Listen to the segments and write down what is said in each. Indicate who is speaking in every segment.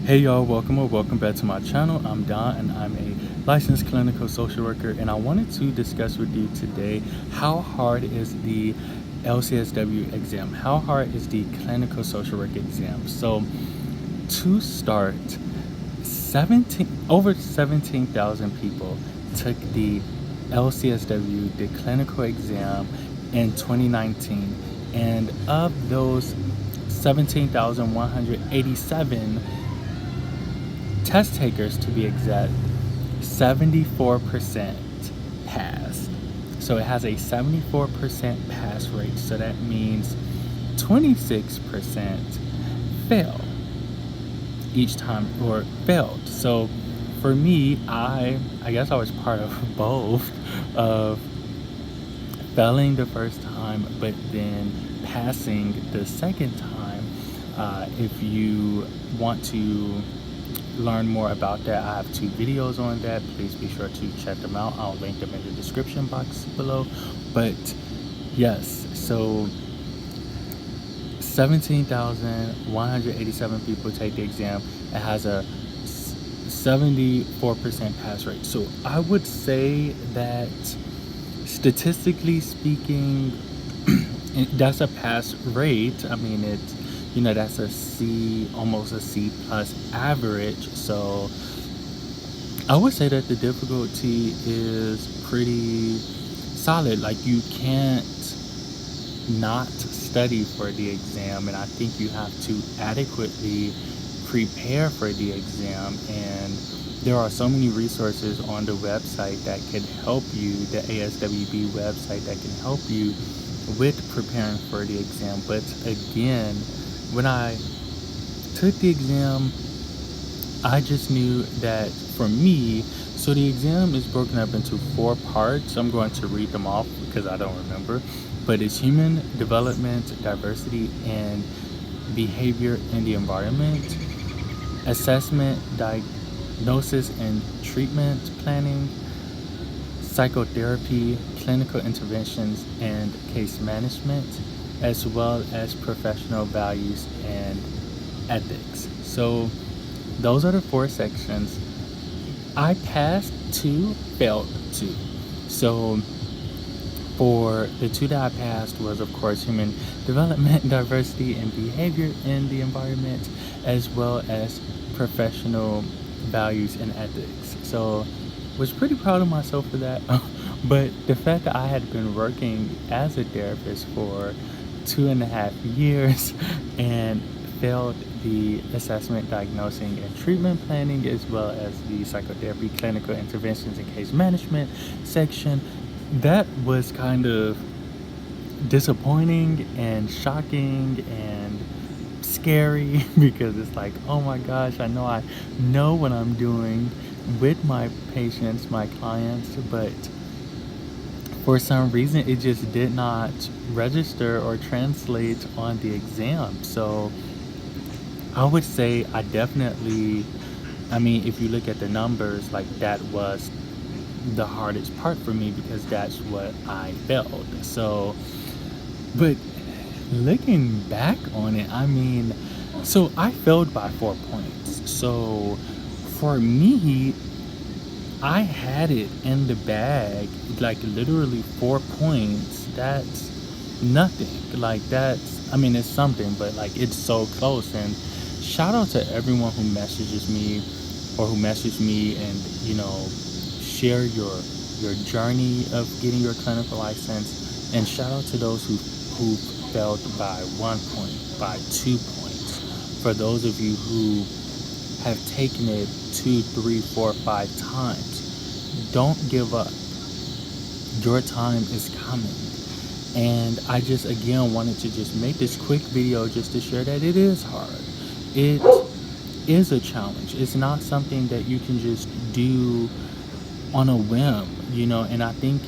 Speaker 1: Hey y'all, welcome or welcome back to my channel. I'm Don and I'm a licensed clinical social worker, and I wanted to discuss with you today how hard is the LCSW exam? How hard is the clinical social work exam? So to start, over 17,000 people took the LCSW, the clinical exam, in 2019, and of those 17,187 test takers, to be exact, 74% passed. So it has a 74% pass rate. So that means 26% fail each time, or failed. So for me, I guess I was part of both, of failing the first time but then passing the second time. If you want to learn more about that, I have 2 videos on that. Please be sure to check them out. I'll link them in the description box below. But yes, so 17,187 people take the exam. It has a 74% pass rate. So I would say that statistically speaking, that's a pass rate. I mean, it's, that's a C, almost a C plus average. So I would say that the difficulty is pretty solid. Like, you can't not study for the exam, and I think you have to adequately prepare for the exam. And there are so many resources on the website that can help you, the ASWB website, that can help you with preparing for the exam. But again, when I took the exam, I just knew that for me, so the exam is broken up into 4 parts. I'm going to read them off because I don't remember, but it's human development, diversity, and behavior in the environment, assessment, diagnosis and treatment planning, psychotherapy, clinical interventions, and case management, as well as professional values and ethics. So those are the 4 sections. I passed 2, failed 2. So for the 2 that I passed was, of course, human development, diversity, and behavior in the environment, as well as professional values and ethics. So was pretty proud of myself for that. But the fact that I had been working as a therapist for 2.5 years and failed the assessment, diagnosing, and treatment planning, as well as the psychotherapy, clinical interventions, and case management section, that was kind of disappointing and shocking and scary because it's like, oh my gosh, I know what I'm doing with my patients, my clients, but for some reason it just did not register or translate on the exam. So I would say I mean, if you look at the numbers, like, that was the hardest part for me because that's what I failed. So, but looking back on it, I mean, so I failed by 4 points. So for me, I had it in the bag, like literally 4 points. That's nothing. Like, that's, I mean, it's something, but like, it's so close. And shout out to everyone who messages me or who messaged me and, share your journey of getting your clinical license. And shout out to those who failed by 1 point, by 2 points. For those of you who have taken it 2, 3, 4, 5 times, don't give up. Your time is coming. And I just, again, wanted to just make this quick video just to share that it is hard. It is a challenge. It's not something that you can just do on a whim, and I think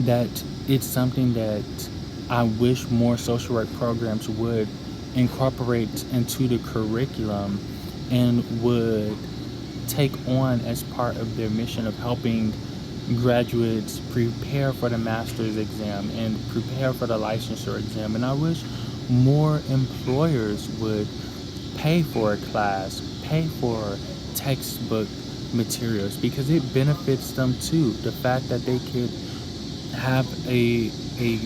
Speaker 1: that it's something that I wish more social work programs would incorporate into the curriculum and would take on as part of their mission of helping graduates prepare for the master's exam and prepare for the licensure exam. And I wish more employers would pay for a class, pay for textbook materials, because it benefits them too. The fact that they could have a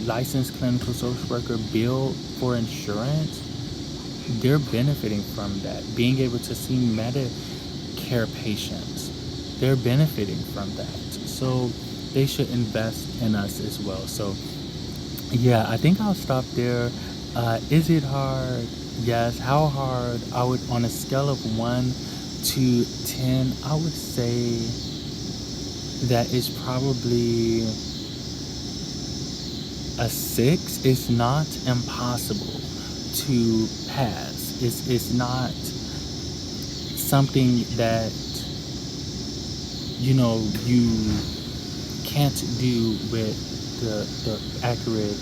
Speaker 1: licensed clinical social worker bill for insurance, they're benefiting from that. Being able to see Medicare patients, they're benefiting from that. So they should invest in us as well. So yeah, I think I'll stop there. Is it hard? Yes. How hard? I would, on a scale of 1 to 10, I would say that it's probably a 6. It's not impossible to pass. It's not something that you can't do with the accurate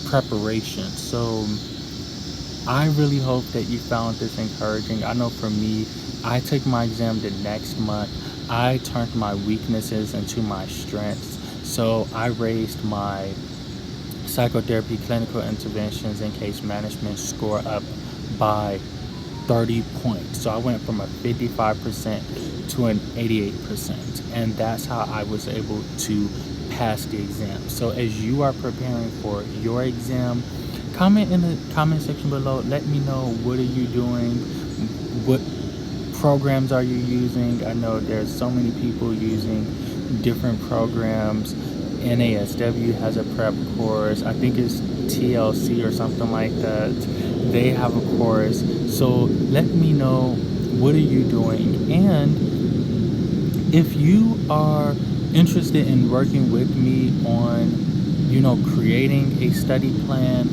Speaker 1: preparation. So I really hope that you found this encouraging. I know for me, I took my exam the next month. I turned my weaknesses into my strengths. So I raised my psychotherapy, clinical interventions, and case management score up by 30 points. So I went from a 55% to an 88%. And that's how I was able to pass the exam. So as you are preparing for your exam, comment in the comment section below. Let me know, what are you doing? What programs are you using? I know there's so many people using different programs. ASWB has a prep course. I think it's TLC or something like that. They have a course. So let me know, what are you doing? And if you are interested in working with me on, creating a study plan,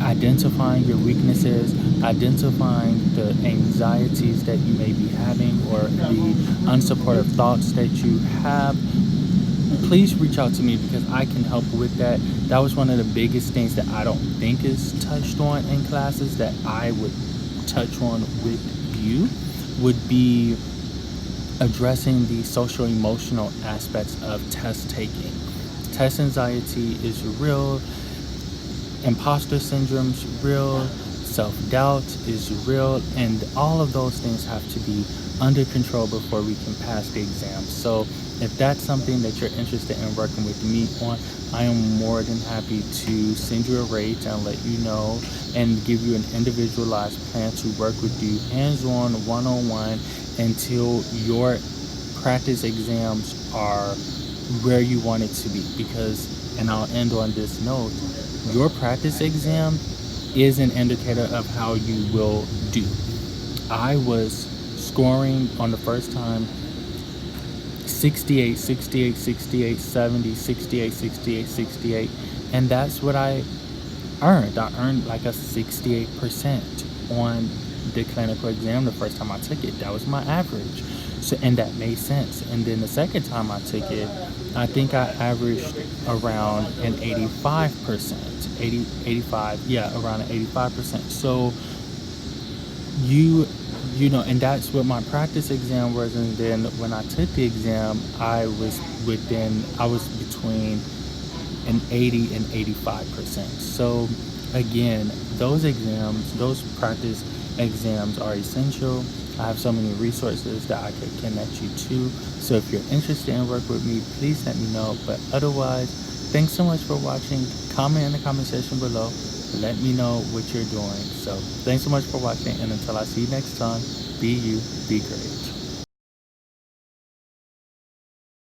Speaker 1: identifying your weaknesses, identifying the anxieties that you may be having, or the unsupportive thoughts that you have, please reach out to me, because I can help with that. That was one of the biggest things that I don't think is touched on in classes that I would touch on with you, would be addressing the social emotional aspects of test taking. Test anxiety is real, imposter syndrome's real, self-doubt is real, and all of those things have to be under control before we can pass the exam. So if that's something that you're interested in working with me on, I am more than happy to send you a rate and let you know, and give you an individualized plan to work with you hands-on, one-on-one, until your practice exams are where you want it to be. Because, and I'll end on this note, your practice exam is an indicator of how you will do. I was scoring on the first time 68, 68, 68, 70, 68, 68, 68, and that's what I earned. I earned like a 68% on the clinical exam the first time I took it. That was my average. So, and that made sense. And then the second time I took it, I think I averaged around an 85%, 85, yeah, around an 85%. So and that's what my practice exam was. And then when I took the exam, I was between an 80 and 85%. So again, those practice exams are essential. I have so many resources that I could connect you to. So if you're interested in work with me, please let me know. But otherwise, thanks so much for watching. Comment in the comment section below. Let me know what you're doing. So thanks so much for watching, and until I see you next time, be you, be great.